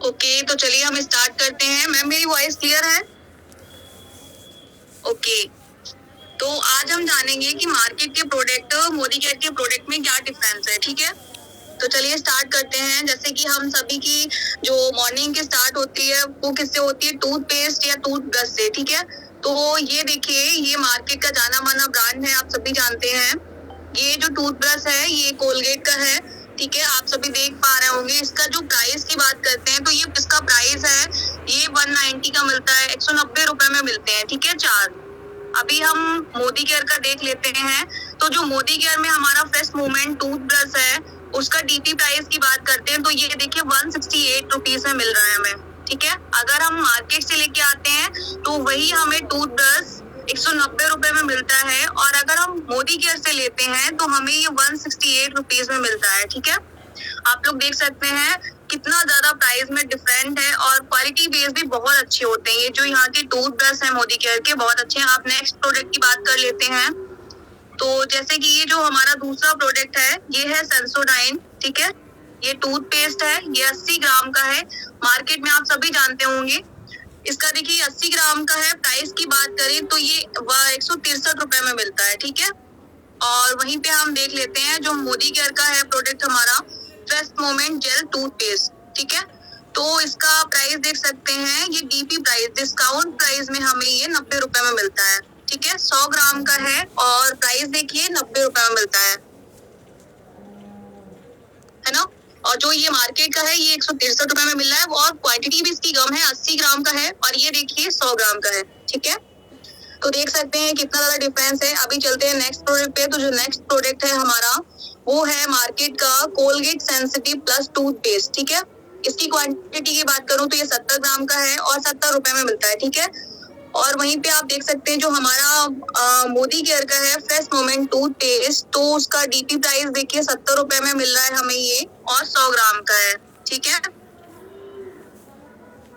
Okay, तो चलिए हम स्टार्ट करते हैं। मैम मेरी वॉइस क्लियर है? ओके, तो आज हम जानेंगे कि मार्केट के प्रोडक्ट मोदी केयर के प्रोडक्ट में क्या डिफरेंस है। ठीक है, तो चलिए स्टार्ट करते हैं। जैसे कि हम सभी की जो मॉर्निंग की स्टार्ट होती है वो किससे होती है? टूथपेस्ट या टूथब्रश से। ठीक है, तो ये देखिए, ये मार्केट का जाना माना ब्रांड है, आप सभी जानते हैं। ये जो टूथब्रश है ये कोलगेट का है। ठीक है, आप सभी देख पा रहे होंगे। इसका जो प्राइस की बात करते हैं तो ये इसका प्राइस है, ये 190 का मिलता है, 190 रुपए में मिलते हैं। ठीक है, 4। अभी हम मोदी केयर का देख लेते हैं। तो जो मोदी केयर में हमारा फ्रेश मूवमेंट टूथब्रश है उसका डीपी प्राइस की बात करते हैं तो ये देखिए 168 रुपीज में मिल रहा है हमें। ठीक है, अगर हम मार्केट से लेके आते हैं तो वही हमें टूथब्रश 190 रुपए में मिलता है, और अगर हम मोदी केयर से लेते हैं तो हमें ये 168 रुपीज में मिलता है। ठीक है, आप लोग देख सकते हैं कितना ज्यादा प्राइस में डिफरेंट है, और क्वालिटी बेस भी बहुत अच्छे होते हैं। ये जो यहाँ के टूथब्रश है मोदी केयर के, बहुत अच्छे हैं। आप नेक्स्ट प्रोडक्ट की बात कर लेते हैं। तो जैसे कि ये जो हमारा दूसरा प्रोडक्ट है ये है सेंसोडाइन। ठीक है, ये टूथपेस्ट है, ये 80 ग्राम का है। मार्केट में आप सभी जानते होंगे। इसका देखिए 80 ग्राम का है। प्राइस की बात करें तो ये 163 रुपए में मिलता है। ठीक है, और वहीं पे हम देख लेते हैं जो मोदी केयर का है प्रोडक्ट हमारा, फ्रेश मोमेंट जेल टूथपेस्ट। ठीक है, तो इसका प्राइस देख सकते हैं, ये डीपी प्राइस डिस्काउंट प्राइस में हमें ये 90 रुपए में मिलता है। ठीक है, 100 ग्राम का है और प्राइस देखिए 90 रुपए में मिलता है ना। और जो ये मार्केट का है ये 163 रुपए में मिल रहा है, और क्वांटिटी भी इसकी कम है, 80 ग्राम का है, और ये देखिए 100 ग्राम का है। ठीक है, तो देख सकते हैं कितना ज्यादा डिफरेंस है। अभी चलते हैं नेक्स्ट प्रोडक्ट पे। तो जो नेक्स्ट प्रोडक्ट है हमारा वो है मार्केट का कोलगेट सेंसिटिव प्लस टूथपेस्ट। ठीक है, इसकी क्वांटिटी की बात करूं तो ये 70 ग्राम का है और 70 रुपए में मिलता है। ठीक है, और वहीं पे आप देख सकते हैं जो हमारा मोदी केयर का है फ्रेश मोमेंट टूथपेस्ट, तो उसका डीपी प्राइस देखिए 70 रुपए में मिल रहा है हमें ये, और 100 ग्राम का है। ठीक है,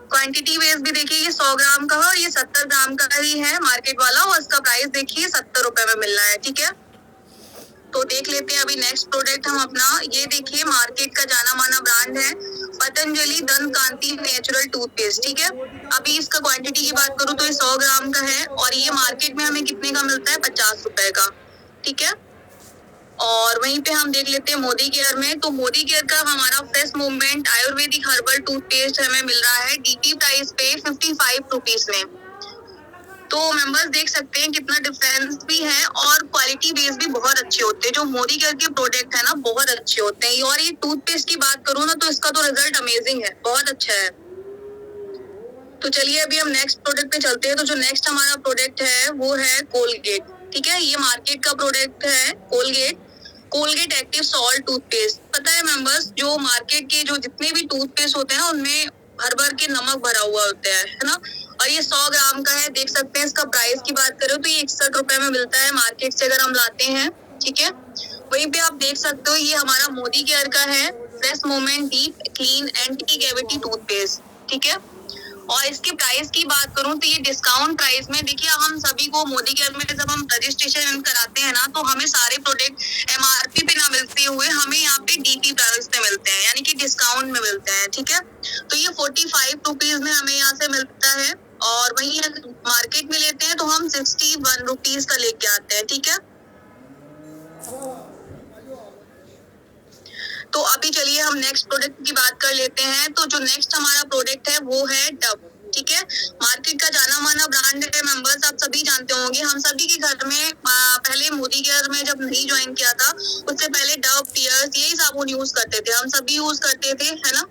क्वांटिटी बेस भी देखिए ये 100 ग्राम का है और ये 70 ग्राम का ही है मार्केट वाला, और इसका प्राइस देखिए 70 रुपए में मिल रहा है। ठीक है, तो देख लेते हैं अभी नेक्स्ट प्रोडक्ट हम अपना। ये देखिए मार्केट का जाना माना ब्रांड है पतंजलि दंत कांति नेचुरल टूथपेस्ट। ठीक है, अभी इसका क्वांटिटी की बात करूं तो ये 100 ग्राम का है, और ये मार्केट में हमें कितने का मिलता है? 50 रुपए का। ठीक है, और वहीं पे हम देख लेते हैं मोदी केयर में। तो मोदी केयर का हमारा fresh movement Ayurvedic herbal toothpaste हमें मिल रहा है डीपी प्राइस पे 55 रुपीज में। तो मेंबर्स देख सकते हैं कितना डिफरेंस भी है, और क्वालिटी बेस भी बहुत अच्छे होते हैं। जो मोदी केयर के प्रोडक्ट है ना बहुत अच्छे होते हैं। और ये टूथपेस्ट की बात करूँ ना तो इसका तो रिजल्ट अमेजिंग है, बहुत अच्छा है। तो चलिए अभी हम नेक्स्ट प्रोडक्ट पे चलते हैं। तो जो नेक्स्ट हमारा प्रोडक्ट है वो है कोलगेट। ठीक है, ये मार्केट का प्रोडक्ट है Colgate, Colgate active salt toothpaste. पता है मेंबर्स, जो मार्केट के जो जितने भी टूथपेस्ट होते हैं ना उनमें भर भर के नमक भरा हुआ होता है ना। और ये 100 ग्राम का है। देख सकते हैं इसका प्राइस की बात करें तो ये 61 रुपए में मिलता है मार्केट से अगर हम लाते हैं। ठीक है, वहीं पे आप देख सकते हो ये हमारा मोदी केयर का है fresh moment deep clean anti cavity toothpaste. ठीक है, और इसके प्राइस की बात करूं तो ये डिस्काउंट प्राइस में देखिए, हम सभी को मोदी केयर में जब हम रजिस्ट्रेशन कराते हैं ना तो हमें सारे प्रोडक्ट एमआरपी पे ना मिलते हुए हमें यहाँ पे डीपी प्राइस पे मिलते हैं, यानी कि डिस्काउंट में मिलते हैं। ठीक है, तो ये 45 रुपीज में हमें यहाँ से मिलता है, और वही मार्केट में लेते हैं तो हम 61 रुपीज का लेके आते हैं। ठीक है, तो अभी चलिए हम नेक्स्ट प्रोडक्ट की बात कर लेते हैं। तो जो नेक्स्ट हमारा प्रोडक्ट है वो है डव। ठीक है, मार्केट का जाना माना ब्रांड है मेंबर्स, आप सभी जानते होंगे। हम सभी के घर में पहले मोदी केयर में जब नहीं ज्वाइन किया था उससे पहले डव पियर्स यही साबुन यूज करते थे, हम सभी यूज करते थे, है ना।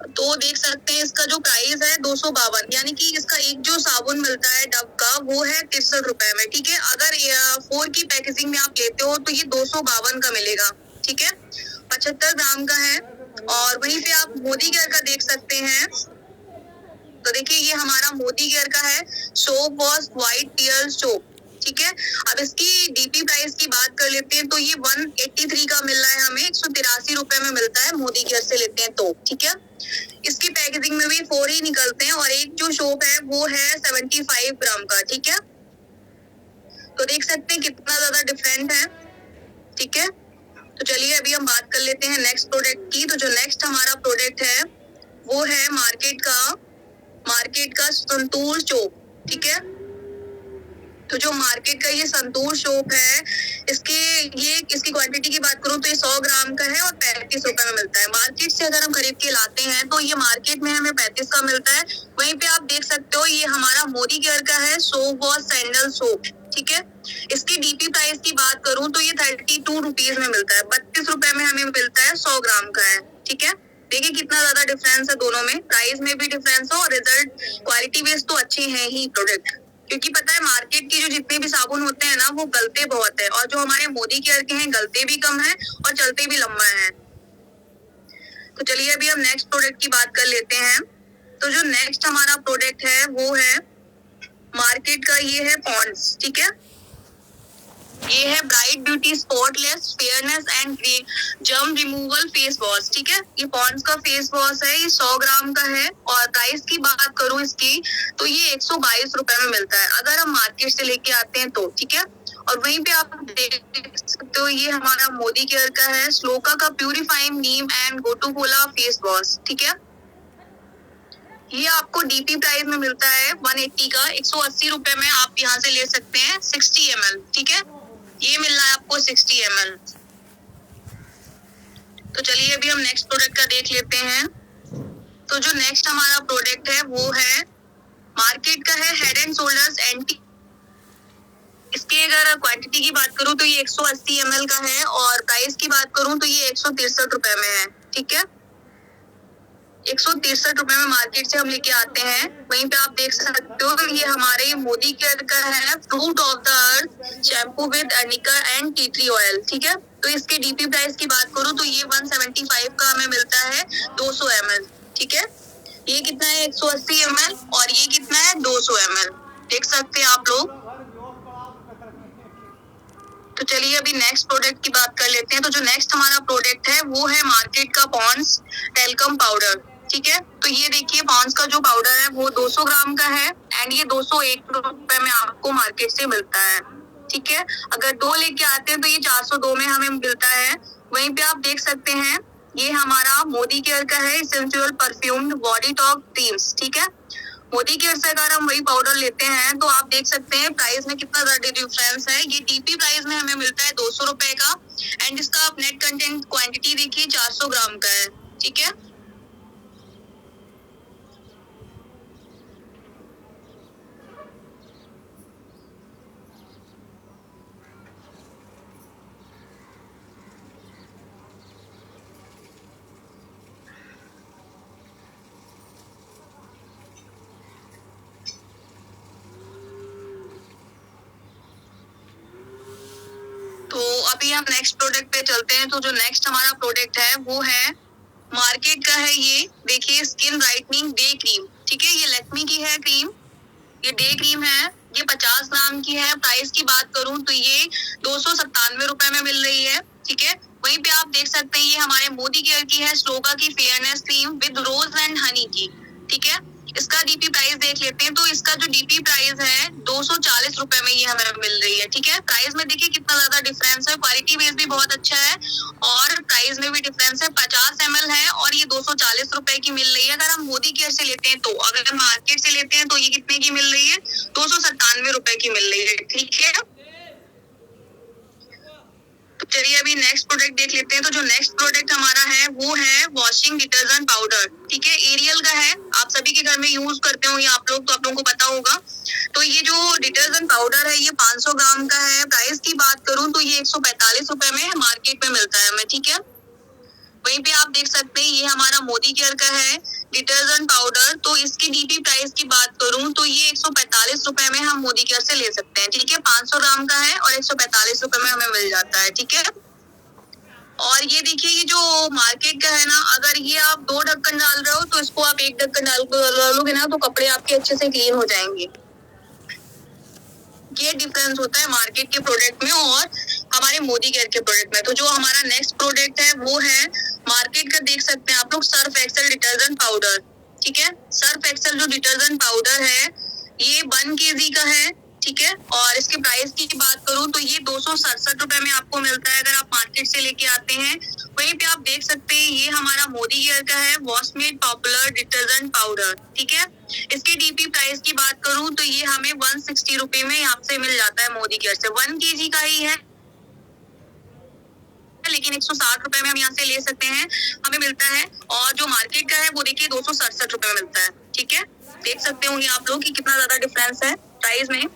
तो देख सकते हैं इसका जो प्राइस है 252, यानी कि इसका एक जो साबुन मिलता है डव का वो है 63 रुपए में। ठीक है, अगर 4 की पैकेजिंग में आप लेते हो तो ये 252 का मिलेगा। ठीक है, 75 ग्राम का है, और वहीं पे आप मोदी केयर का देख सकते हैं। तो देखिए ये हमारा मोदी केयर का है soap wash white tear soap. ठीक है, अब इसकी डीपी प्राइस की बात कर लेते हैं तो ये 183 का मिल रहा है हमें, 183 रुपए में मिलता है मोदी केयर से लेते हैं तो। ठीक है, इसकी पैकेजिंग में भी 4 ही निकलते हैं, और एक जो सोप है वो है 75 ग्राम का। ठीक है, तो देख सकते हैं कितना ज्यादा डिफरेंट है। ठीक है, तो चलिए अभी हम बात कर लेते हैं नेक्स्ट प्रोडक्ट की। तो जो नेक्स्ट हमारा प्रोडक्ट है वो है मार्केट का संतूर सोप, ठीक है। तो जो मार्केट का ये संतूर सोप है, इसकी क्वांटिटी की बात करूं तो ये 100 ग्राम का है और 35 रुपए में मिलता है। मार्केट से अगर हम खरीद के लाते हैं तो ये मार्केट में हमें 35 का मिलता है। वहीं पे आप देख सकते हो ये हमारा मोदी केयर का है सोप वॉश सैंडल सोप, ठीक है। इसकी डीपी प्राइस की बात करूं तो ये 32 रुपीज में मिलता है, 32 रुपए में हमें मिलता है, 100 ग्राम का है, ठीक है। देखिए कितना ज्यादा डिफरेंस है दोनों में, प्राइस में भी डिफरेंस है और रिजल्ट क्वालिटी बेस्ड तो अच्छे हैं ही प्रोडक्ट। क्योंकि पता है मार्केट के जो जितने भी साबुन होते हैं ना वो गलते बहुत है, और जो हमारे मोदी केयर के हैं गलते भी कम है और चलते भी लंबा है। तो चलिए अभी हम नेक्स्ट प्रोडक्ट की बात कर लेते हैं। तो जो नेक्स्ट हमारा प्रोडक्ट है वो है मार्केट का, ये है पॉन्ड्स, ठीक है। ये है bright beauty spotless fairness and germ removal face wash, ठीक है। ये पॉन्ड्स का फेस वॉश है, ये 100 ग्राम का है और प्राइस की बात करूं इसकी तो ये 122 रुपए में मिलता है अगर हम मार्केट से लेके आते हैं तो, ठीक है। और वहीं पे आप देख सकते हो ये हमारा मोदी केयर का है स्लोका का purifying neem and gotu kola face wash, ठीक है। ये आपको डीपी प्राइस में मिलता है 180 का, 180 रुपए में आप यहाँ से ले सकते हैं 60 ml, ठीक है। ये मिल रहा है आपको 60 ml। तो चलिए अभी हम नेक्स्ट प्रोडक्ट का देख लेते हैं। तो जो नेक्स्ट हमारा प्रोडक्ट है वो है मार्केट का है हेड एंड शोल्डर्स एंटी। इसके अगर क्वांटिटी की बात करूं तो ये 180 ml का है और प्राइस की बात करूं तो ये 163 रुपए में है, ठीक है। 163 रुपए में मार्केट से हम लेके आते हैं। वहीं पे आप देख सकते हो ये हमारे मोदी केयर का है fruit of the earth shampoo with arnica and tea tree oil, ठीक है। तो इसके डीपी प्राइस की बात करूं तो ये 175 का हमें मिलता है 200 ml, ठीक है। ये कितना है 180 ml और ये कितना है 200 ml, देख सकते हैं आप लोग। तो चलिए अभी नेक्स्ट प्रोडक्ट की बात कर लेते हैं। तो जो नेक्स्ट हमारा प्रोडक्ट है वो है मार्केट का पॉन्ड्स टेल्कम पाउडर, ठीक है। तो ये देखिए पॉन्ड्स का जो पाउडर है वो 200 ग्राम का है एंड ये 201 रुपए में आपको मार्केट से मिलता है, ठीक है। अगर 2 लेके आते हैं तो ये 402 में हमें मिलता है। वहीं पे आप देख सकते हैं ये हमारा मोदी केयर का है essential perfumed body talk creams, ठीक है। मोदी केयर से अगर हम वही पाउडर लेते हैं तो आप देख सकते हैं प्राइस में कितना ज्यादा डिफरेंस है। ये डीपी प्राइस में हमें मिलता है 200 रुपए का एंड इसका आप नेट कंटेंट क्वांटिटी देखिए 400 ग्राम का है, ठीक है। तो अभी हम नेक्स्ट प्रोडक्ट पे चलते हैं। तो जो नेक्स्ट हमारा प्रोडक्ट है वो है मार्केट का है, ये देखिए स्किन ब्राइटनिंग डे क्रीम, ठीक है। ये लैक्मे की है क्रीम, ये डे क्रीम है, ये 50 ग्राम की है। प्राइस की बात करूं तो ये 297 रुपए में मिल रही है, ठीक है। वहीं पे आप देख सकते हैं ये हमारे मोदी केयर की है स्लोका की fairness cream with rose and honey की, ठीक है। इसका डीपी प्राइस देख लेते हैं। तो इसका जो डीपी प्राइस है 240 रुपए में ये हमें मिल रही है, ठीक है। प्राइस में देखिए कितना ज्यादा डिफरेंस है, क्वालिटी बेस भी बहुत अच्छा है और प्राइस में भी डिफरेंस है। 50 ml है और ये 240 रुपए की मिल रही है अगर हम मोदी केयर से लेते हैं तो। अगर हम मार्केट से लेते हैं तो ये कितने की मिल रही है 297 रुपए की मिल रही है, ठीक है। तो चलिए अभी नेक्स्ट प्रोडक्ट देख लेते हैं। तो जो नेक्स्ट प्रोडक्ट हमारा है वो है वॉशिंग डिटर्जेंट पाउडर, ठीक है। एरियल का है, आप सभी के घर में यूज करते होंगे आप लोग, तो आप लोगों को पता होगा। तो ये जो डिटर्जेंट पाउडर है ये 500 ग्राम का है। प्राइस की बात करूं तो ये 145 रुपए में मार्केट में मिलता है हमें, ठीक है। वहीं पे आप देख सकते हैं ये हमारा मोदी केयर का है डिटर्जेंट पाउडर। तो इसकी डीपी प्राइस की बात करूं तो ये 145 रुपए में हम मोदी केयर से ले सकते हैं, ठीक है। 500 ग्राम का है और 145 रुपए में हमें मिल जाता है, ठीक है। और ये देखिए ये जो मार्केट का है ना, अगर ये आप 2 ढक्कन डाल रहे हो तो इसको आप 1 ढक्कन डालोगे ना तो कपड़े आपके अच्छे से क्लीन हो जाएंगे। ये डिफरेंस होता है मार्केट के प्रोडक्ट में और हमारे मोदी केयर के प्रोडक्ट में। तो जो हमारा नेक्स्ट प्रोडक्ट है वो है मार्केट का, देख सकते हैं आप लोग, सर्फ एक्सेल डिटर्जेंट पाउडर, ठीक है। सर्फ एक्सेल जो डिटर्जेंट पाउडर है ये 1 kg का है, ठीक है। और इसके प्राइस की बात करूं तो ये 267 रुपए में आपको मिलता है अगर आप मार्केट से लेके आते हैं। वहीं पे आप देख सकते हैं ये हमारा मोदी केयर का है वॉशमेड पॉपुलर डिटर्जेंट पाउडर, ठीक है। इसके डीपी प्राइस की बात करूं तो ये हमें 160 रुपए में यहाँ से मिल जाता है मोदी केयर से। 1 kg का ही है, लेकिन 160 रुपए में हम यहाँ से ले सकते हैं, हमें मिलता है। और जो मार्केट का है वो देखिए 267 रुपए में मिलता है, ठीक है। देख सकते होंगे आप लोग कि कितना ज्यादा डिफरेंस है प्राइस में।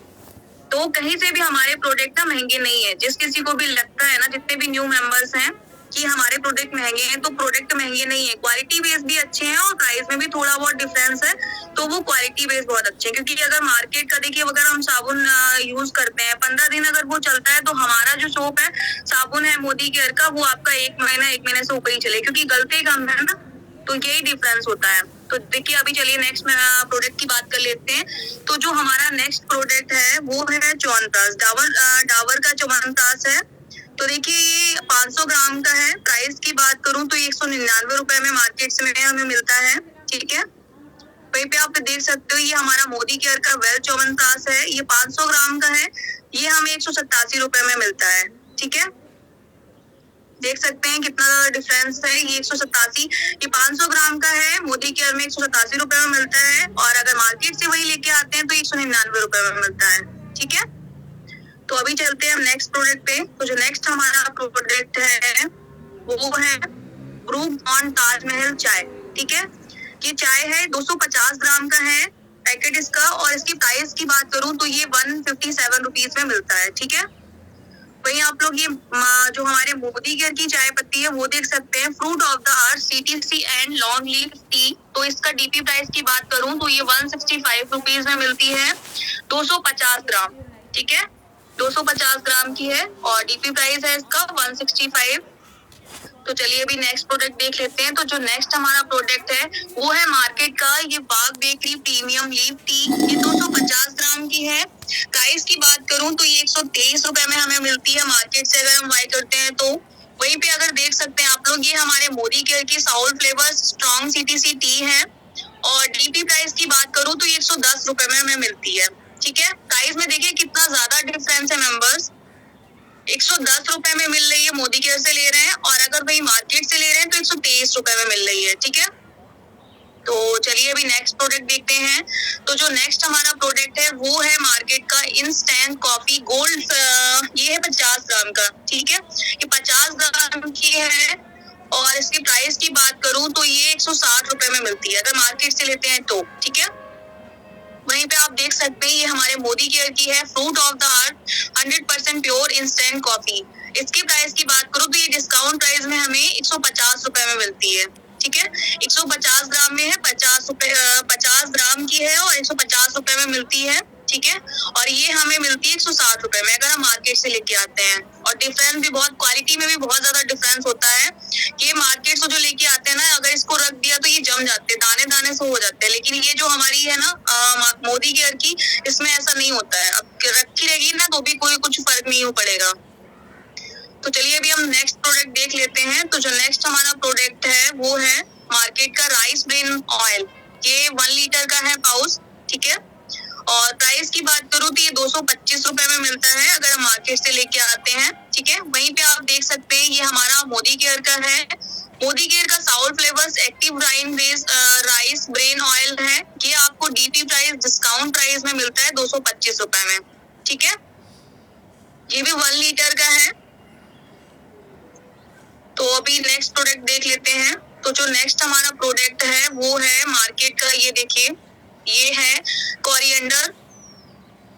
तो कहीं से भी हमारे प्रोडक्ट ना महंगे नहीं है। जिस किसी को भी लगता है ना, जितने भी न्यू मेंबर्स हैं कि हमारे प्रोडक्ट महंगे हैं, तो प्रोडक्ट महंगे नहीं है। क्वालिटी बेस भी अच्छे हैं और प्राइस में भी थोड़ा बहुत डिफरेंस है, तो वो क्वालिटी बेस बहुत अच्छे हैं। क्योंकि अगर मार्केट का देखिए, अगर हम साबुन यूज करते हैं 15 दिन अगर वो चलता है, तो हमारा जो सोप है साबुन है मोदी केयर का, वो आपका 1 महीने से ऊपर ही चले, क्योंकि गलते कम है ना, तो यही डिफरेंस होता है। तो देखिए अभी चलिए नेक्स्ट प्रोडक्ट की बात कर लेते हैं। तो जो हमारा नेक्स्ट प्रोडक्ट है वो है च्यवनप्राश, डाबर का च्यवनप्राश है। तो देखिए ये 500 ग्राम का है। प्राइस की बात करूं तो 199 रुपए में मार्केट में हमें मिलता है, ठीक है। वहीं पे आप देख सकते हो ये हमारा मोदी केयर का वेल च्यवनप्राश है, ये 500 ग्राम का है, ये हमें 187 रुपए में मिलता है, ठीक है। देख सकते हैं कितना ज्यादा डिफरेंस है। ये 187, ये 500 ग्राम का है, मोदी केयर में 187 रुपए में मिलता है, और अगर मार्केट से वही लेके आते हैं तो 199 रुपए में मिलता है, ठीक है। तो अभी चलते हैं हम नेक्स्ट प्रोडक्ट पे। तो जो नेक्स्ट हमारा प्रोडक्ट है वो है ब्रू बॉन्ड ताजमहल चाय, ठीक है। ये चाय है 250 ग्राम का है पैकेट इसका, और इसकी प्राइस की बात करूं तो ये 157 रुपीज में मिलता है, ठीक है। वही आप लोग ये जो हमारे मोदी केयर की चाय पत्ती है वो देख सकते हैं, fruit of the earth CTC and long leaf tea. तो इसका डीपी प्राइस की बात करूं तो ये 165 रुपीज में मिलती है, 250 ग्राम, ठीक है। 250 ग्राम की है और डीपी प्राइस है इसका 165। तो चलिए अभी नेक्स्ट प्रोडक्ट देख लेते हैं। तो जो नेक्स्ट हमारा प्रोडक्ट है वो है मार्केट का ये बाग बेकरी प्रीमियम लीफ टी, ये 250 ग्राम की है। प्राइस की बात करूं तो ये 123 रुपए में हमें मिलती है मार्केट से अगर हम बाय करते हैं तो। वहीं पे अगर देख सकते हैं आप लोग, ये हमारे मोदी केयर की Saul flavours strong CTC T है, और डीपी प्राइस की बात करूं तो ये 110 रुपए में हमें मिलती है, ठीक है। प्राइस में देखिए कितना ज्यादा डिफरेंस है मेंबर्स, 110 रुपए में मिल रही है, मोदी केयर से ले रहे हैं, और अगर वही मार्केट से ले रहे हैं तो 123 रुपए में मिल रही है, ठीक है। तो चलिए अभी नेक्स्ट प्रोडक्ट देखते हैं। तो जो नेक्स्ट हमारा प्रोडक्ट है वो है मार्केट का इंस्टेंट कॉफी गोल्ड, ये है 50 ग्राम का, ठीक है। ये 50 ग्राम की है, और इसकी प्राइस की बात करूं तो ये 160 रुपए में मिलती है अगर मार्केट से लेते हैं तो, ठीक है। वहीं पे आप देख सकते हैं ये हमारे मोदी केयर की है fruit of the earth 100% pure instant coffee. इसकी प्राइस की बात करूं तो ये डिस्काउंट प्राइस में हमें 150 रुपए में मिलती है, ठीक है। 150 ग्राम में है, 50 ग्राम की है और 150 रुपए में मिलती है, ठीक है। और ये हमें मिलती है 160 रुपए में अगर हम मार्केट से लेके आते हैं। और डिफरेंस भी बहुत, क्वालिटी में भी बहुत ज्यादा डिफरेंस होता है। ये मार्केट से जो लेके आते हैं ना, अगर इसको रख दिया तो ये जम जाते हैं, दाने दाने से हो जाते हैं। लेकिन ये जो हमारी है ना मोदी केयर की, इसमें ऐसा नहीं होता है। अब रखी रहेगी ना तो भी कोई कुछ फर्क नहीं हो पड़ेगा। तो चलिए अभी हम नेक्स्ट प्रोडक्ट देख लेते हैं। तो जो नेक्स्ट हमारा प्रोडक्ट है वो है मार्केट का राइस ब्रेन ऑयल, ये 1 लीटर का है पाउच, ठीक है। और प्राइस की बात करूं तो ये 225 रुपए में मिलता है अगर हम मार्केट से लेके आते हैं, ठीक है। वहीं पे आप देख सकते हैं ये हमारा मोदी केयर का है, मोदी केयर का Saul flavours active rice bran oil है। ये आपको डीपी प्राइस डिस्काउंट प्राइस में मिलता है 225 रुपए में, ठीक है। ये भी 1 लीटर का है। तो अभी नेक्स्ट प्रोडक्ट देख लेते हैं। तो जो नेक्स्ट हमारा प्रोडक्ट है वो है मार्केट का, ये देखिए ये है कोरिएंडर,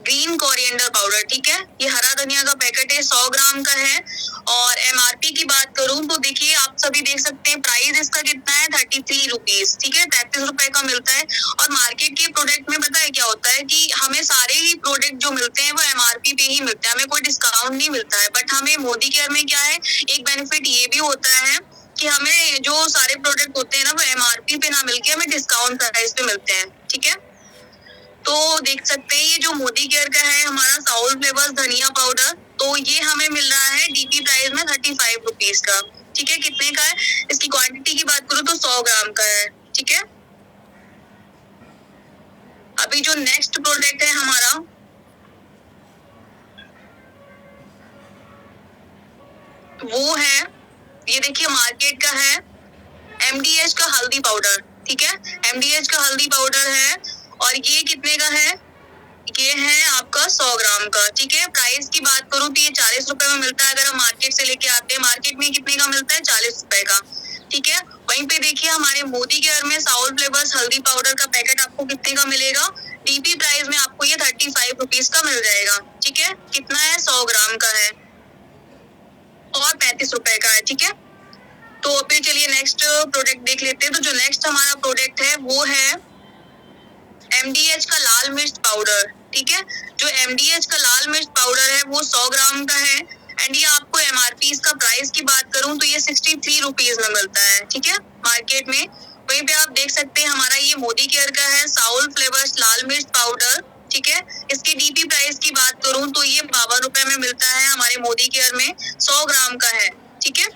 ग्रीन कोरिएंडर पाउडर, ठीक है। ये हरा धनिया का पैकेट है, 100 ग्राम का है। और MRP की बात करूं तो देखिए आप सभी देख सकते हैं प्राइस इसका कितना है, 33 रुपीज, ठीक है, 33 रुपए का मिलता है। और मार्केट के प्रोडक्ट में पता है क्या होता है कि हमें सारे ही प्रोडक्ट जो मिलते हैं वो MRP पे ही मिलते हैं, हमें कोई डिस्काउंट नहीं मिलता है। बट हमें मोदी केयर में क्या है, एक बेनिफिट ये भी होता है कि हमें जो सारे प्रोडक्ट होते हैं ना वो MRP पे ना मिलके हमें डिस्काउंट प्राइस पे मिलते हैं, ठीक है। तो देख सकते हैं ये जो मोदी केयर का है हमारा साउल फ्लेवर्स धनिया पाउडर, तो ये हमें मिल रहा है डीपी प्राइस में 35 रुपीज का, ठीक है। कितने का है, इसकी क्वांटिटी की बात करूं तो 100 ग्राम का है, ठीक है। अभी जो नेक्स्ट प्रोडक्ट है हमारा वो है ये देखिए मार्केट का है MDH का हल्दी पाउडर, ठीक है, MDH का हल्दी पाउडर है और ये कितने का है, ये है आपका 100 ग्राम का, ठीक है। प्राइस की बात करूं तो ये 40 रुपए में मिलता है अगर हम मार्केट से लेके आते हैं। मार्केट में कितने का मिलता है, 40 रुपए का, ठीक है। वहीं पे देखिए हमारे मोदी केयर में साउल फ्लेवर्स हल्दी पाउडर का पैकेट आपको कितने का मिलेगा, डीपी प्राइस में आपको ये 35 रुपीज का मिल जाएगा, ठीक है। कितना है, 100 ग्राम का है और 35 रुपए का है, ठीक है। तो फिर चलिए नेक्स्ट प्रोडक्ट देख लेते हैं। तो जो नेक्स्ट हमारा प्रोडक्ट है वो है MDH का लाल मिर्च पाउडर, ठीक है। जो MDH का लाल मिर्च पाउडर है वो 100 ग्राम का है एंड ये आपको MRP का प्राइस की बात करूं तो ये 63 रुपीज में मिलता है, ठीक है, मार्केट में। वहीं पे आप देख सकते हैं हमारा ये मोदी केयर का है साउल फ्लेवर्स लाल मिर्च पाउडर, ठीक है। इसकी डीपी प्राइस की बात करूं तो ये 52 रुपए में मिलता है हमारे मोदी केयर में, 100 ग्राम का है, ठीक है।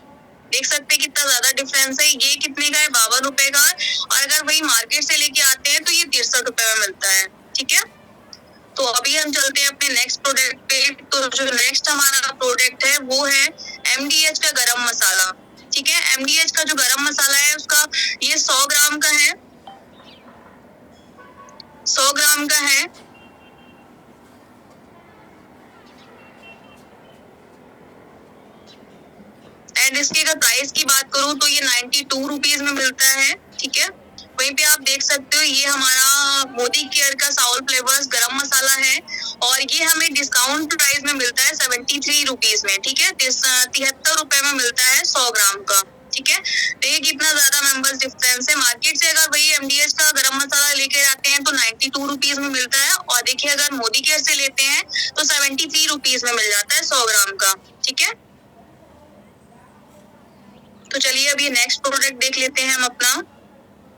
देख सकते हैं कितना ज्यादा डिफरेंस है, ये कितने का है, 52 रुपए का, और अगर वही मार्केट से लेके आते हैं तो ये 63 रुपए में मिलता है, ठीक है। तो अभी हम चलते हैं अपने नेक्स्ट प्रोडक्ट पे। तो जो नेक्स्ट हमारा प्रोडक्ट है वो है MDH का गरम मसाला, ठीक है। MDH का जो गरम मसाला है उसका ये 100 ग्राम का है, 100 ग्राम का है एंड इसकी अगर प्राइस की बात करूं तो ये 92 रुपीज में मिलता है, ठीक है। वहीं पे आप देख सकते हो ये हमारा मोदी केयर का साउल फ्लेवर्स गरम मसाला है और ये हमें डिस्काउंट प्राइस में मिलता है 73 रुपीज में, ठीक है। 73 रुपए में मिलता है 100 ग्राम का, ठीक है। देखिए कितना ज्यादा मेंबर्स डिफरेंस है। मार्केट से अगर वही MDH का गरम मसाला लेके जाते हैं तो 92 रुपीज में मिलता है और देखिए अगर मोदी केयर से लेते हैं तो 73 रुपीज में मिल जाता है 100 ग्राम का, ठीक है। तो चलिए अभी नेक्स्ट प्रोडक्ट देख लेते हैं हम अपना।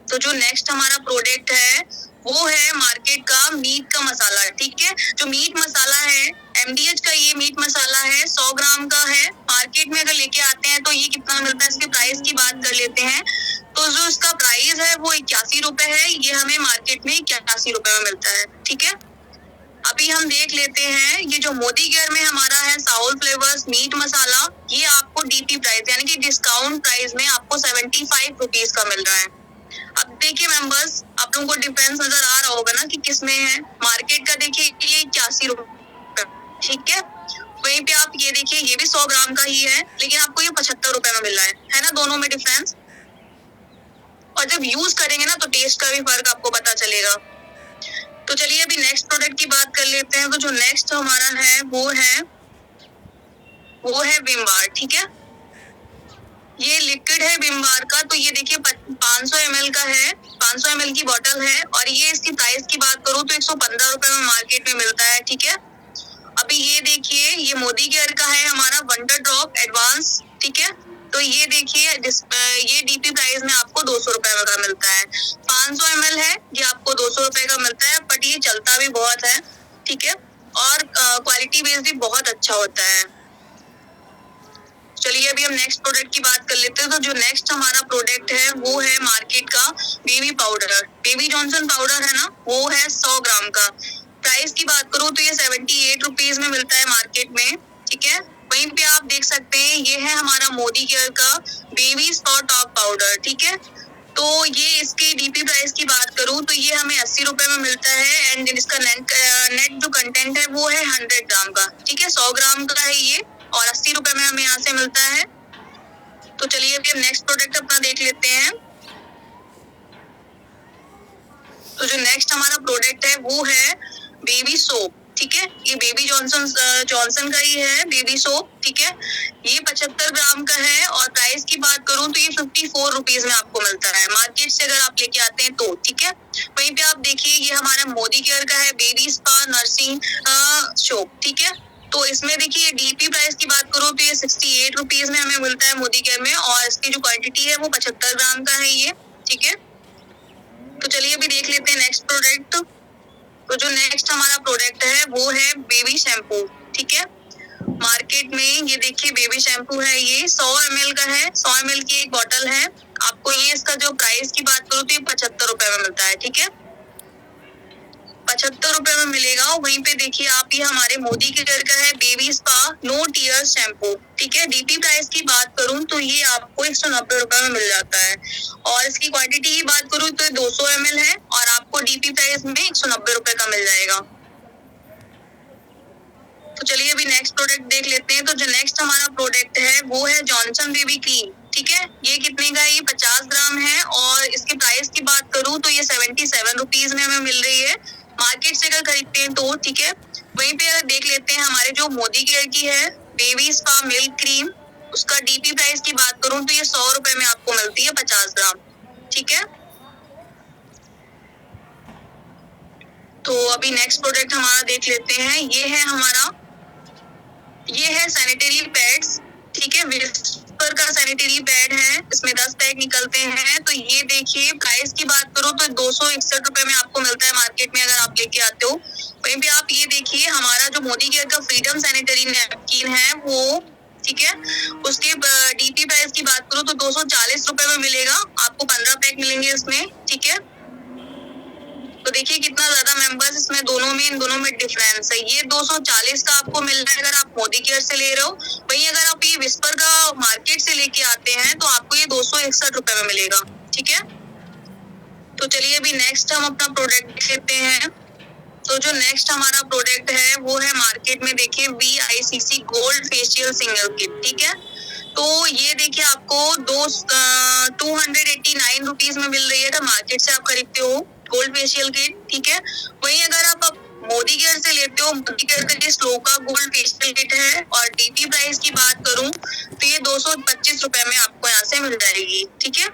तो जो नेक्स्ट हमारा प्रोडक्ट है वो है मार्केट का मीट का मसाला, ठीक है। जो मीट मसाला है MDH का ये मीट मसाला है 100 ग्राम का है। मार्केट में अगर लेके आते हैं तो ये कितना मिलता है, इसके प्राइस की बात कर लेते हैं। तो जो इसका प्राइस है वो 81 रुपए है, ये हमें मार्केट में 81 रुपए में मिलता है, ठीक है। अभी हम देख लेते हैं ये जो मोदी केयर में हमारा है साउल फ्लेवर्स मीट मसाला, ये आपको डीपी प्राइस यानी कि डिस्काउंट प्राइस में आपको 75 रुपीज का मिल रहा है। अब देखिए मेंबर्स, आप लोगों को डिफरेंस नजर आ रहा होगा ना कि किसमें है। मार्केट का देखिए ये 81 रुपए, ठीक है। वहीं पे आप ये देखिए ये भी 100 ग्राम का ही है लेकिन आपको ये 75 रुपए में मिल रहा है ना, दोनों में डिफरेंस। और जब यूज करेंगे ना तो टेस्ट का भी फर्क आपको पता चलेगा। तो चलिए अभी नेक्स्ट प्रोडक्ट की बात कर लेते हैं। तो जो नेक्स्ट हमारा है वो है विम बार, ठीक है। ये लिक्विड है विम बार का। तो ये देखिए 500 ml का है, 500 ml की बोतल है और ये इसकी प्राइस की बात करूं तो 115 रुपए में मार्केट में मिलता है, ठीक है। अभी ये देखिए ये मोदी केयर का है हमारा वंडर ड्रॉप एडवांस, ठीक है। तो ये देखिए ये डीपी प्राइस में आपको 200 रुपए का मिलता है। 500 ml है, ये आपको 200 रुपए का मिलता है, बट ये चलता भी बहुत है, ठीक है, और क्वालिटी बेस्ड भी बहुत अच्छा होता है। चलिए अभी हम नेक्स्ट प्रोडक्ट की बात कर लेते हैं। तो जो नेक्स्ट हमारा प्रोडक्ट है वो है मार्केट का baby powder, baby Johnson powder है ना, वो है 100 ग्राम का। प्राइस की बात करूं तो ये 78 रुपीज में मिलता है मार्केट में, ठीक है। वहीं पे आप देख सकते हैं ये है हमारा मोदी केयर का बेबी स्पॉट ऑफ पाउडर, ठीक है। तो ये इसकी डीपी प्राइस की बात करूं तो ये हमें 80 रुपए में मिलता है एंड इसका नेट जो कंटेंट है वो है 100 ग्राम का, ठीक है। 100 ग्राम का है ये और 80 रुपए में हमें यहाँ से मिलता है। तो चलिए अभी हम नेक्स्ट प्रोडक्ट अपना देख लेते हैं। तो जो नेक्स्ट हमारा प्रोडक्ट है वो है बेबी सोप, ठीक है। ये बेबी जॉनसन का ही है बेबी सोप, ठीक है। ये 75 ग्राम का है और प्राइस की बात करूं तो ये 54 रुपीज में आपको मिलता है मार्केट से अगर आप लेके आते हैं तो, ठीक है। वहीं पे आप देखिए ये हमारा मोदी केयर का है बेबी स्पा नर्सिंग सोप, ठीक है। तो इसमें देखिए डीपी प्राइस की बात करूं तो ये 68 रुपीज में हमें मिलता है मोदी केयर में और इसकी जो क्वांटिटी है वो 75 ग्राम का है ये, ठीक है। तो चलिए अभी देख लेते हैं नेक्स्ट प्रोडक्ट। तो जो नेक्स्ट हमारा प्रोडक्ट है वो है बेबी शैम्पू, ठीक है। मार्केट में ये देखिए बेबी शैम्पू है, ये 100 ml का है, 100 ml की एक बोतल है। आपको ये इसका जो प्राइस की बात करूं तो ये 75 रुपए में मिलता है, ठीक है। 75 रुपए में मिलेगा। वहीं पे देखिए आप ये हमारे मोदी केयर का है baby spa no tear shampoo, ठीक है। डीपी प्राइस की बात करूं तो ये आपको 190 रुपए में मिल जाता है, और इसकी क्वांटिटी की बात करूं तो 200 ml है और आपको डीपी प्राइस में 190 रुपए का मिल जाएगा। तो चलिए अभी नेक्स्ट प्रोडक्ट देख लेते हैं। तो जो नेक्स्ट हमारा प्रोडक्ट है वो है जॉनसन बेबी क्रीम, ठीक है। ये कितने का है? ये 50 ग्राम है और इसके प्राइस की बात करूं तो ये 77 रुपीज में हमें मिल रही है मार्केट से अगर खरीदते हैं तो, ठीक है। वहीं पे अगर देख लेते हैं हमारे जो मोदी केयर की है बेबी स्पा मिल्क क्रीम, उसका डीपी प्राइस की बात करूं तो ये 100 रुपए में आपको मिलती है 50 ग्राम, ठीक है। तो अभी नेक्स्ट प्रोडक्ट हमारा देख लेते हैं। ये है सैनिटरी पैड्स, ठीक है। विस्पर का सैनिटरी पैड है, इसमें 10 पैक निकलते हैं। तो ये देखिए प्राइस की बात करूं तो 261 रुपए में आपको मिलता है मार्केट में अगर आप लेके आते हो। वहीं पे आप ये देखिए हमारा जो मोदी केयर का फ्रीडम सैनिटरी नैपकिन है वो, ठीक है, उसके डीपी प्राइस की बात करूं तो 240 रुपए में मिलेगा आपको, 15 पैक मिलेंगे इसमें, ठीक है। तो देखिए कितना ज्यादा मेंबर्स इसमें इन दोनों में डिफरेंस है। ये 240 का आपको मिल रहा है अगर आप मोदी केयर से ले रहे हो, वहीं अगर आप ये विस्पर का मार्केट से लेके आते हैं तो आपको ये 261 रुपए में मिलेगा, ठीक है। तो चलिए अभी नेक्स्ट हम अपना प्रोडक्ट लेते हैं। तो जो नेक्स्ट हमारा प्रोडक्ट है वो है मार्केट में देखिए VICC gold facial single kit, ठीक है। तो ये देखिए आपको 289 रुपीज में मिल रही है अगर मार्केट से आप खरीदते हो गोल्ड फेशियल किट, ठीक है। वहीं अगर आप मोदी केयर से लेते हो, मोदी केयर का ये स्लो का गोल्ड फेशियल किट है और डीपी प्राइस की बात करूं तो ये 225 रुपए में आपको यहाँ से मिल जाएगी, ठीक है।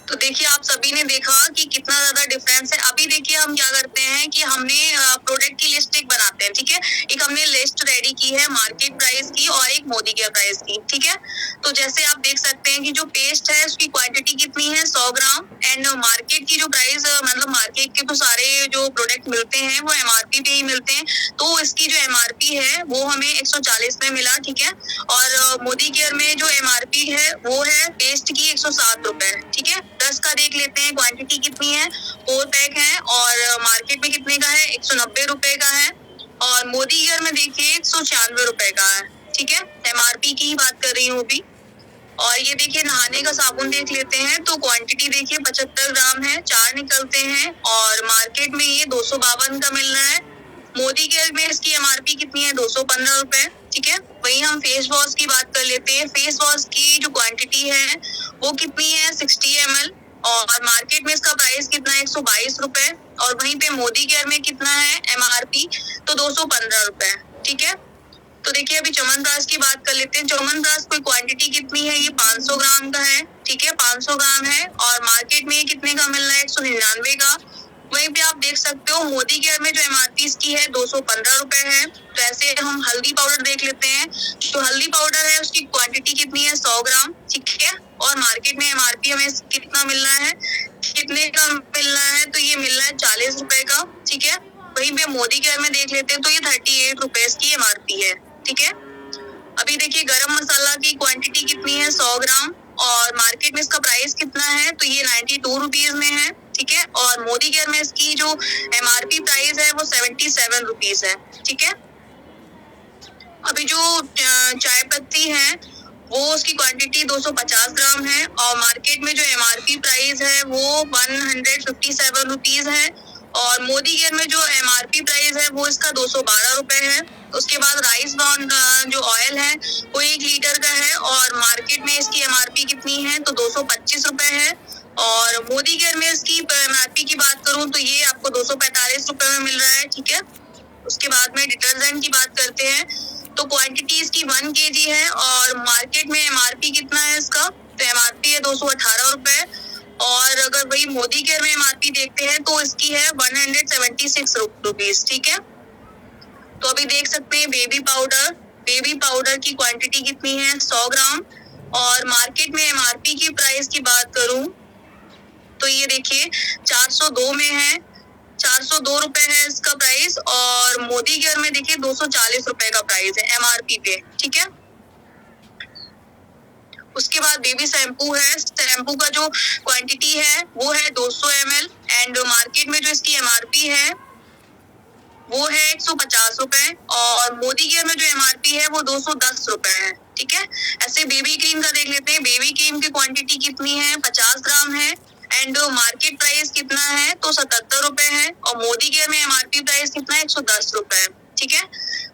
तो देखिए आप सभी ने देखा कि कितना ज्यादा डिफरेंस है। अभी देखिए हम क्या करते हैं कि हमने प्रोडक्ट की लिस्ट एक बनाते हैं, ठीक है। एक हमने लिस्ट रेडी की है मार्केट प्राइस की और एक मोदी केयर प्राइस की, ठीक है। तो जैसे आप देख सकते हैं कि जो पेस्ट है उसकी क्वांटिटी कितनी है 100 ग्राम, एंड मार्केट की जो प्राइस मतलब मार्केट के तो सारे जो प्रोडक्ट मिलते हैं वो MRP पे ही मिलते हैं, तो इसकी जो MRP है वो हमें 140 में मिला, ठीक है। और मोदी केयर में जो MRP है वो है पेस्ट की 107 रुपए, ठीक है। 10 का देख लेते हैं क्वांटिटी कितनी है, 4 पैक है और मार्केट में कितने का है 190 रुपए का है, और मोदी केयर में देखिए 196 रुपए का है, ठीक है। MRP की ही बात कर रही हूँ अभी। और ये देखिए नहाने का साबुन देख लेते हैं तो क्वांटिटी देखिए 75 ग्राम है, 4 निकलते हैं और मार्केट में ये 252 का मिल रहा है। मोदी केयर में इसकी MRP कितनी है 215 रुपए, ठीक है। वहीं हम फेस वॉश की बात कर लेते हैं। फेस वॉश की जो क्वांटिटी है वो कितनी है 60 ml और मार्केट में इसका प्राइस कितना है 122 रुपए, और वहीं पे मोदी केयर में कितना है MRP तो 215 रुपए, ठीक है। तो देखिए अभी च्यवनप्राश की बात कर लेते हैं। च्यवनप्राश की क्वांटिटी कितनी है, ये 500 ग्राम का है, ठीक है, 500 ग्राम है और मार्केट में ये कितने का मिल रहा है 199 का। वहीं पे आप देख सकते हो मोदी केयर में जो MRP इसकी है 215 रुपए है। तो ऐसे हम हल्दी पाउडर देख लेते हैं। जो हल्दी पाउडर है उसकी क्वांटिटी कितनी है 100 ग्राम, ठीक है, और मार्केट में MRP हमें कितना मिल रहा है, कितने का मिल रहा है, तो ये मिल रहा है 40 रुपए का, ठीक है। वहीं पे मोदी केयर में देख लेते हैं तो ये 38 रुपए की MRP है, ठीक है। अभी देखिए गरम मसाला की क्वांटिटी कितनी है 100 ग्राम और मार्केट में इसका प्राइस कितना है तो ये 92 रुपीज में है, ठीक है। और मोदी केयर में इसकी जो MRP प्राइस है वो 77 रुपीज है, ठीक है। अभी जो चाय पत्ती है वो उसकी क्वांटिटी 250 ग्राम है और मार्केट में जो MRP प्राइस है वो 157 रुपीज है, और मोदी केयर में जो MRP प्राइस है वो इसका 212 रुपए है। उसके बाद राइस ब्राउन जो ऑयल है वो 1 लीटर का है और मार्केट में इसकी MRP कितनी है तो 225 रुपए है, और मोदी केयर में इसकी MRP की बात करूं तो ये आपको 245 रुपए में मिल रहा है, ठीक है। उसके बाद में डिटर्जेंट की बात करते हैं तो क्वांटिटी इसकी 1 kg है और मार्केट में MRP कितना है इसका तो MRP है 218 रुपए, और अगर वही मोदी केयर में MRP देखते हैं तो इसकी है 176 रुपीज, ठीक है। तो अभी देख सकते हैं बेबी पाउडर की क्वांटिटी कितनी है 100 ग्राम और मार्केट में MRP की प्राइस की बात करूं तो ये देखिए 402 में है, 402 रुपए है इसका प्राइस, और मोदी केयर में देखिए 240 रुपए का प्राइस है MRP पे, ठीक है। उसके बाद बेबी शैम्पू है, शैम्पू का जो क्वांटिटी है वो है 200 ml एंड मार्केट में जो इसकी एमआरपी है वो है 150 रुपए और मोदी केयर में जो एमआरपी है वो 210 रुपए है। ठीक है, ऐसे बेबी क्रीम का देख लेते हैं। बेबी क्रीम की क्वांटिटी कितनी है, 50 ग्राम है एंड मार्केट प्राइस कितना है तो 77 रुपए है और मोदी केयर में एमआरपी प्राइस कितना है 110 रुपए है। ठीक है,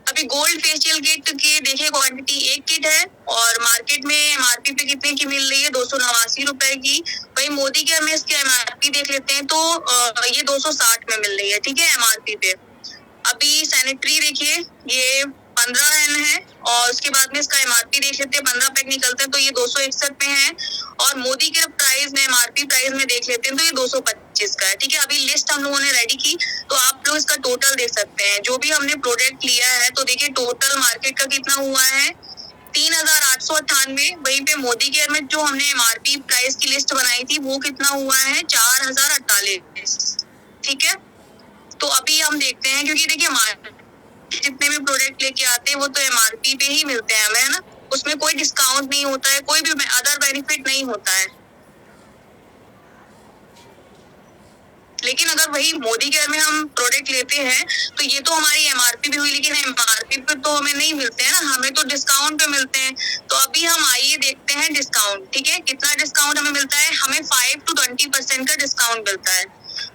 अभी गोल्ड फेशियल किट की देखिए क्वांटिटी एक किट है और मार्केट में एमआरपी पे कितने की मिल रही है 289 रुपए की। वही मोदी केयर में इसकी एमआरपी देख लेते हैं तो ये 260 में मिल रही है। ठीक है, एमआरपी पे। अभी सैनिटरी देखिए ये 15 एन है और उसके बाद में इसका एमआरपी देख लेते हैं, 15 पैक निकलते हैं तो ये 261 में है और मोदी के प्राइस में एमआरपी प्राइस में देख लेते हैं तो ये 225 का है। ठीक है, अभी लिस्ट हम लोगों ने रेडी की तो आप लोग इसका टोटल देख सकते हैं। जो भी हमने प्रोडक्ट लिया है तो देखिए टोटल मार्केट का कितना हुआ है 3898। वहीं पे मोदी केयर में जो हमने एमआरपी प्राइस की लिस्ट बनाई थी वो कितना हुआ है 4048। ठीक है, तो अभी हम देखते हैं क्योंकि देखिए जितने भी प्रोडक्ट लेके आते हैं वो तो एमआरपी पे ही मिलते हैं हमें, है ना, उसमें कोई डिस्काउंट नहीं होता है, कोई भी अदर बेनिफिट नहीं होता है। लेकिन अगर वही मोदी केयर में हम प्रोडक्ट लेते हैं तो ये तो हमारी एमआरपी भी हुई लेकिन एमआरपी पे तो हमें नहीं मिलते हैं ना, हमें तो डिस्काउंट पे मिलते हैं। तो अभी हम आइए देखते हैं डिस्काउंट। ठीक है, कितना डिस्काउंट हमें मिलता है, हमें 5 to 20% का डिस्काउंट मिलता है।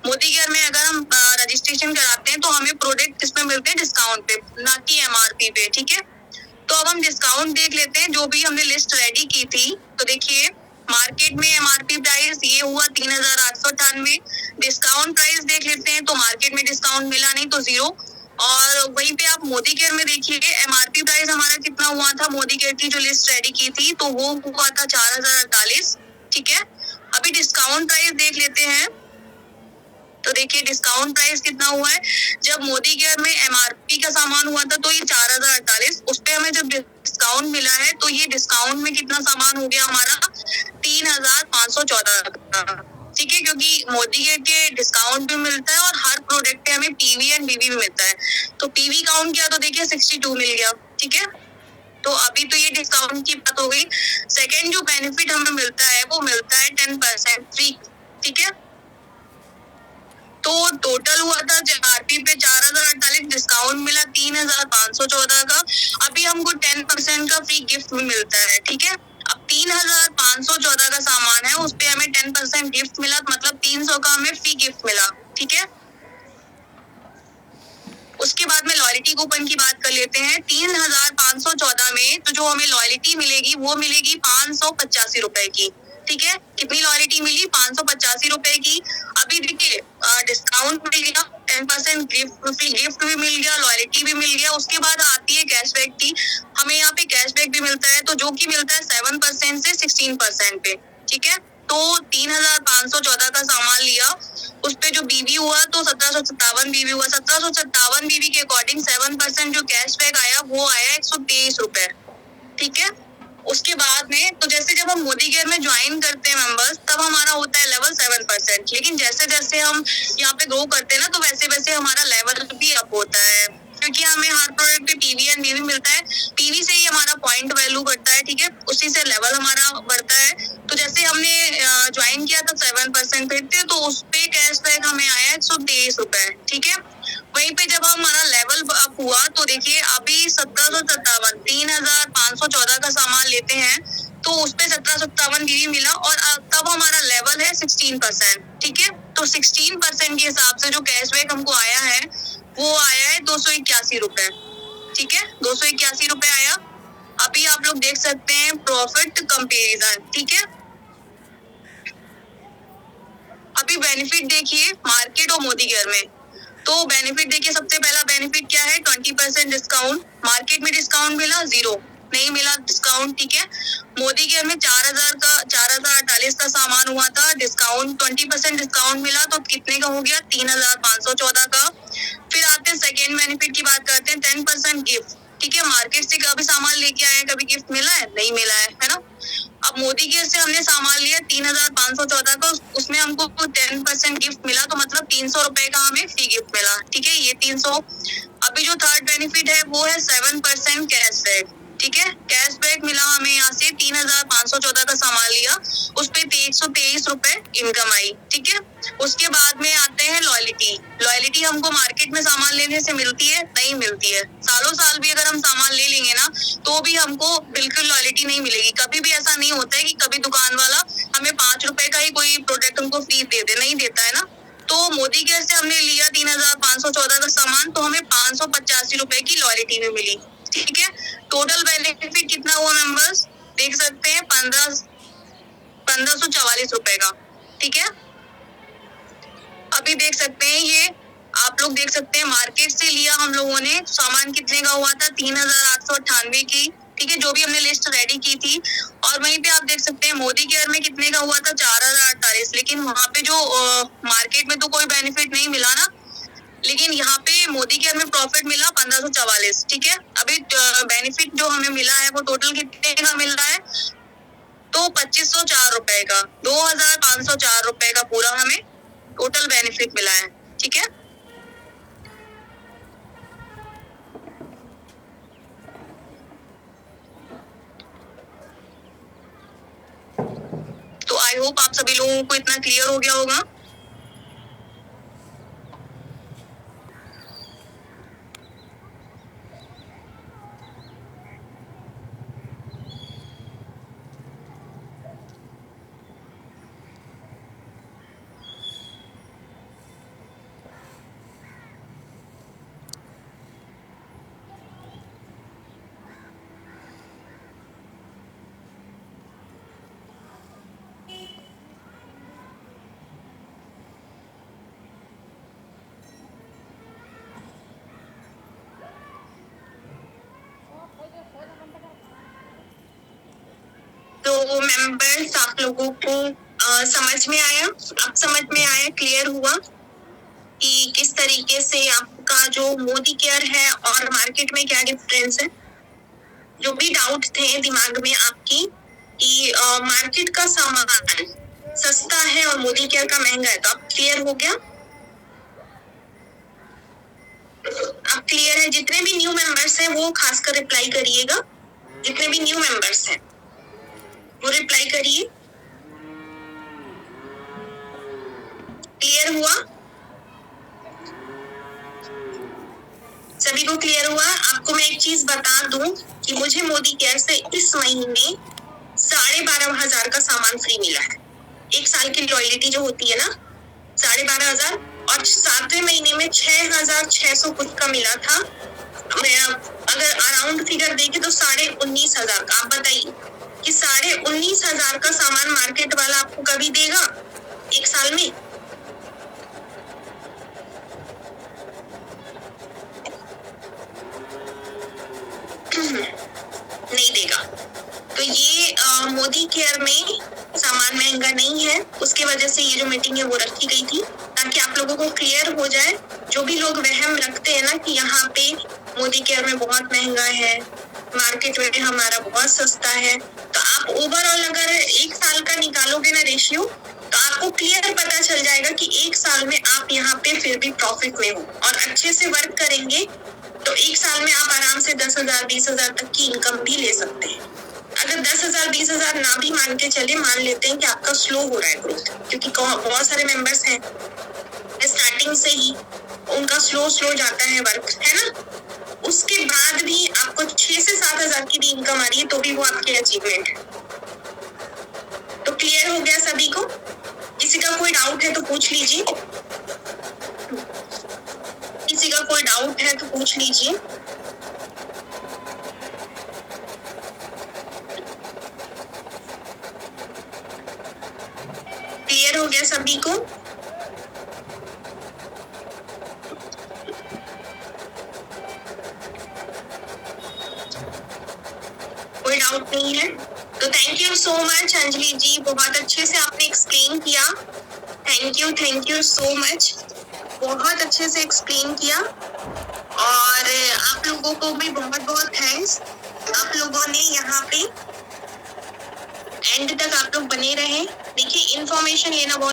मोदी केयर में अगर हम रजिस्ट्रेशन कराते हैं तो हमें प्रोडक्ट किसमें मिलते हैं डिस्काउंट पे, ना कि एमआरपी पे। ठीक है, तो अब हम डिस्काउंट देख लेते हैं जो भी हमने लिस्ट रेडी की थी। तो देखिए मार्केट में एमआरपी प्राइस ये हुआ 3898। डिस्काउंट प्राइस देख लेते हैं तो मार्केट में डिस्काउंट मिला नहीं तो 0 और वहीं पे आप मोदी केयर में देखिए एमआरपी प्राइस हमारा कितना हुआ था, मोदी केयर की जो लिस्ट रेडी की थी तो वो हुआ था 4048। ठीक है, अभी डिस्काउंट प्राइस देख लेते हैं तो देखिए डिस्काउंट प्राइस कितना हुआ है। जब मोदी केयर में एमआरपी का सामान हुआ था तो ये 4048, उस पे हमें जब डिस्काउंट मिला है तो ये डिस्काउंट में कितना सामान हो गया हमारा 3514 का। ठीक है, क्योंकि मोदी केयर के डिस्काउंट भी मिलता है और हर प्रोडक्ट पे हमें पीवी एंड बीवी भी मिलता है। तो पीवी काउंट किया तो देखिए 62 मिल गया। ठीक है, तो अभी तो ये डिस्काउंट की बात हो गई। सेकेंड जो बेनिफिट हमें मिलता है वो मिलता है 10% फ्री। ठीक है, तो टोटल हुआ था एमआरपी पे 4048, डिस्काउंट मिला 3514 का। अभी हमको 10% का फ्री गिफ्ट भी मिलता है। ठीक है, अब 3514 का सामान है उस पे हमें 10% गिफ्ट मिला, मतलब 300 का हमें फ्री गिफ्ट मिला। ठीक है, उसके बाद में लॉयल्टी कूपन की बात कर लेते हैं। 3514 में तो जो हमें लॉयल्टी मिलेगी वो मिलेगी 585 रुपए की। ठीक है, कितनी लॉयल्टी मिली 585 रुपए की। अभी देखिए डिस्काउंट मिल गया, 10% गिफ्ट भी मिल गया, लॉयल्टी भी मिल गया। उसके बाद आती है कैशबैक की, हमें यहाँ पे कैशबैक भी मिलता है तो जो कि मिलता है 7% से 16% पे। ठीक है, तो 3514 का सामान लिया, उस पे जो बीवी हुआ तो 1757 बीवी हुआ। 1757 बीवी के अकॉर्डिंग 7% जो कैशबैक आया वो आया 123 रुपए। ठीक है, उसके बाद में तो जैसे जब हम मोदी केयर में ज्वाइन करते हैं मेंबर्स तब हमारा होता है लेवल 7%, लेकिन जैसे जैसे हम यहाँ पे ग्रो करते हैं ना तो वैसे वैसे हमारा लेवल भी अप होता है, क्योंकि हमें हर प्रोडक्ट पे पीवी एंड बीवी मिलता है। पीवी से ही हमारा पॉइंट वैल्यू बढ़ता है। ठीक है, उसी से लेवल हमारा बढ़ता है। तो जैसे हमने ज्वाइन किया था 7% पे तो उस पे कैशबैक हमें आया 123 रुपए। ठीक है, वहीं पे जब हमारा लेवल अप हुआ तो देखिए अभी 1757 3514 का सामान लेते हैं तो उस पे 1757 बीवी मिला और तब हमारा लेवल है 16%। ठीक है, तो 16% के हिसाब से जो कैशबैक हमको आया है वो आया है 281 रुपए। ठीक है, 281 रुपए आया। अभी आप लोग देख सकते हैं प्रॉफिट कंपेरिजन। ठीक है, अभी बेनिफिट देखिए मार्केट और मोदी केयर में। तो बेनिफिट देखिए सबसे पहला बेनिफिट क्या है 20% डिस्काउंट। मार्केट में डिस्काउंट मिला 0, नहीं मिला डिस्काउंट। ठीक है, मोदी केयर में 4048 का सामान हुआ था, डिस्काउंट 20% डिस्काउंट मिला तो कितने का हो गया 3514 का। फिर आते हैं सेकेंड बेनिफिट की बात करते हैं 10% गिफ्ट। ठीक है, मार्केट से कभी सामान लेके आए कभी गिफ्ट मिला है, नहीं मिला है ना। अब मोदी केयर से हमने सामान लिया 3514 का, उसमें हमको 10% गिफ्ट मिला तो मतलब 300 रुपए का हमें फ्री गिफ्ट मिला। ठीक है, ये 300। अभी जो थर्ड बेनिफिट है वो है 7% कैशबैक। ठीक है। कैशबैक मिला हमें यहाँ से 3,514 का सामान लिया, उस पे 123 रुपए इनकम आई। ठीक है। उसके बाद में आते हैं लॉयल्टी। लॉयल्टी हमको मार्केट में सामान लेने से मिलती है? नहीं मिलती है। सालों साल भी अगर हम सामान ले लेंगे ना तो भी हमको बिल्कुल लॉयल्टी नहीं मिलेगी। कभी भी ऐसा नहीं होता है कि कभी दुकान वाला हमें 5 रुपए का ही कोई प्रोडक्ट हमको फ्री दे दे, नहीं देता है ना। तो मोदी केयर से हमने लिया 3,514 का सामान, तो हमें 585 रुपए की लॉयल्टी भी मिली। ठीक है। टोटल बेनिफिट कितना हुआ मेंबर्स, देख सकते हैं 1544 रुपए का। ठीक है। अभी देख सकते हैं, ये आप लोग देख सकते हैं मार्केट से लिया हम लोगों ने, सामान कितने का हुआ था? 3,898 की। ठीक है, जो भी हमने लिस्ट रेडी की थी। और वहीं पे आप देख सकते हैं मोदी केयर में कितने का हुआ था? 4,048। लेकिन वहां पे जो मार्केट में तो कोई बेनिफिट नहीं मिला ना, लेकिन यहाँ पे मोदी केयर में प्रॉफिट मिला 1544। ठीक है। अभी बेनिफिट जो हमें मिला है वो टोटल कितने का मिल रहा है? तो 2504 रुपए का, 2,504 रुपए का पूरा हमें टोटल बेनिफिट मिला है। ठीक है। तो आई होप आप सभी लोगों को इतना क्लियर हो गया होगा। तो मेंबर्स, आप लोगों को समझ में आया? अब समझ में आया, क्लियर हुआ कि किस तरीके से आपका जो मोदी केयर है और मार्केट में क्या डिफरेंस है? जो भी डाउट थे दिमाग में आपकी कि मार्केट का सामान सस्ता है और मोदी केयर का महंगा है, तो अब क्लियर हो गया? अब क्लियर है? जितने भी न्यू मेंबर्स हैं वो खासकर रिप्लाई करिएगा। जितने भी न्यू मेंबर्स हैं वो रिप्लाई करिए। क्लियर हुआ? सभी को क्लियर हुआ? आपको मैं एक चीज बता दूं कि मुझे मोदी केयर से इस महीने 12,500 का सामान फ्री मिला है। एक साल की लॉयल्टी जो होती है ना, 12,500, और 7वें महीने में 6,600 कुछ का मिला था। मैं अगर अराउंड फिगर देखे तो 19,500 का। आप बताइए कि 19,500 का सामान मार्केट वाला आपको कभी देगा एक साल में? नहीं देगा। तो ये मोदी केयर में सामान महंगा नहीं है, उसके वजह से ये जो मीटिंग है वो रखी गई थी ताकि आप लोगों को क्लियर हो जाए। जो भी लोग वहम रखते हैं ना कि यहाँ पे मोदी केयर में बहुत महंगा है, मार्केट में हमारा बहुत सस्ता है, तो आप ओवरऑल अगर एक साल का निकालोगे ना रेशियो, तो आपको क्लियर पता चल जाएगा कि एक साल में आप यहाँ पे फिर भी प्रॉफिट में हो और अच्छे से वर्क करेंगे तो एक साल में आप आराम से 10,000 20,000 तक की इनकम भी ले सकते हैं। अगर 10,000 20,000 ना भी मान के चले, मान लेते हैं कि आपका स्लो हो रहा है ग्रोथ, क्योंकि बहुत सारे मेंबर्स हैं स्टार्टिंग से ही उनका स्लो जाता है वर्क, है ना। उसके बाद भी आपको 6 से 7,000 की भी इनकम आ रही है तो भी वो आपकी अचीवमेंट है। तो क्लियर हो गया सभी को? किसी का कोई डाउट है तो पूछ लीजिए। किसी का कोई डाउट है तो पूछ लीजिए। क्लियर हो गया सभी को? कोई डाउट नहीं है? तो thank you so much Anjali ji, बहुत अच्छे से आपने एक्सप्लेन किया। थैंक यू सो मच, बहुत अच्छे से एक्सप्लेन किया। और आप लोगों को भी बहुत बहुत थैंक्स, आप लोगों ने यहाँ पे एंड तक आप लोग बने रहे। देखिए, इंफॉर्मेशन लेना बहुत